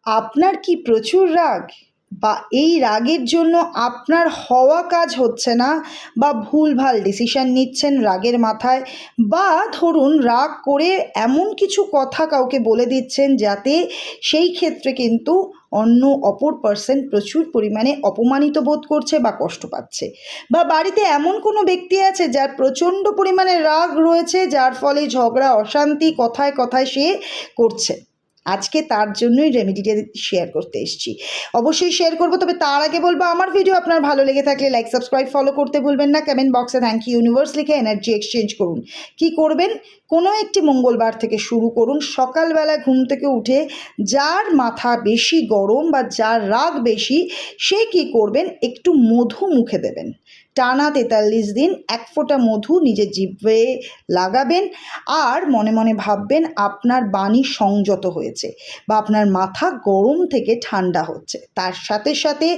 আপনার কি প্রচুর রাগ, বা এই রাগের জন্য আপনার হওয়া কাজ হচ্ছে না, বা ভুলভাল ডিসিশন নিচ্ছেন রাগের মাথায়, বা ধরুন রাগ করে এমন কিছু কথা কাউকে বলে দিচ্ছেন যাতে সেই ক্ষেত্রে কিন্তু অপর পার্সন প্রচুর পরিমাণে অপমানিত বোধ করছে বা কষ্ট পাচ্ছে, বা বাড়িতে এমন কোনো ব্যক্তি আছে যার প্রচণ্ড পরিমাণে রাগ রয়েছে, যার ফলে ঝগড়া অশান্তি কথায় কথায় সে করছে। আজকে তার জন্যই রেমেডিটা শেয়ার করতে এসেছি। অবশ্যই শেয়ার করবো, তবে তার আগে বলবো আমার ভিডিও আপনার ভালো লেগে থাকলে লাইক সাবস্ক্রাইব ফলো করতে ভুলবেন না। কমেন্ট বক্সে থ্যাংক ইউ ইউনিভার্স লিখে এনার্জি এক্সচেঞ্জ করুন। কি করবেন? কোনো একটি মঙ্গলবার থেকে শুরু করুন। সকালবেলা ঘুম থেকে উঠে যার মাথা বেশি গরম বা যার রাগ বেশি, সে কি করবেন, একটু মধু মুখে দেবেন। টানা 43 দিন 1 ফোঁটা মধু নিজের জিভে লাগাবেন, আর মনে মনে ভাববেন আপনার বাণী সংযত হয়েছে বা আপনার মাথা গরম থেকে ঠান্ডা হচ্ছে। তার সাথে সাথে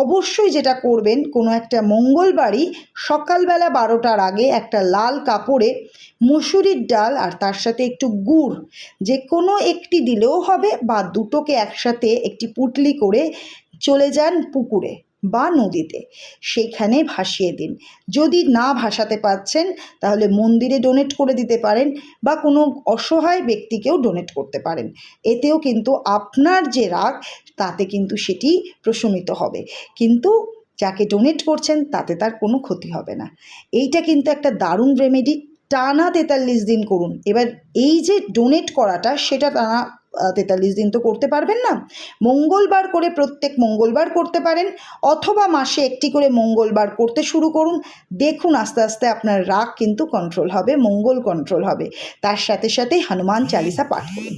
অবশ্যই যেটা করবেন, কোনো একটা মঙ্গলবারই সকালবেলা 12টার আগে একটা লাল কাপড়ে মুসুরির ডাল আর তার সাথে একটু গুড়, যে কোনো একটি দিলেও হবে, বা দুটোকে একসাথে একটি পুটলি করে চলে যান পুকুরে বা নদীতে, সেইখানে ভাসিয়ে দিন। যদি না ভাসাতে পারছেন তাহলে মন্দিরে ডোনেট করে দিতে পারেন, বা কোনো অসহায় ব্যক্তিকেও ডোনেট করতে পারেন। এতেও কিন্তু আপনার যে রাগ, তাতে কিন্তু সেটি প্রশমিত হবে, কিন্তু যাকে ডোনেট করছেন তাতে তার কোনো ক্ষতি হবে না। এইটা কিন্তু একটা দারুণ রেমেডি। টানা 43 দিন করুন। এবার এই যে ডোনেট করাটা, সেটা টানা 43 দিন তো করতে পারবেন না, মঙ্গলবার করে প্রত্যেক মঙ্গলবার করতে পারেন, অথবা মাসে একটি করে মঙ্গলবার করতে শুরু করুন। দেখুন আস্তে আস্তে আপনার রাগ কিন্তু কন্ট্রোল হবে, মঙ্গল কন্ট্রোল হবে। তার সাথে সাথে হনুমান চালিসা পাঠ করুন।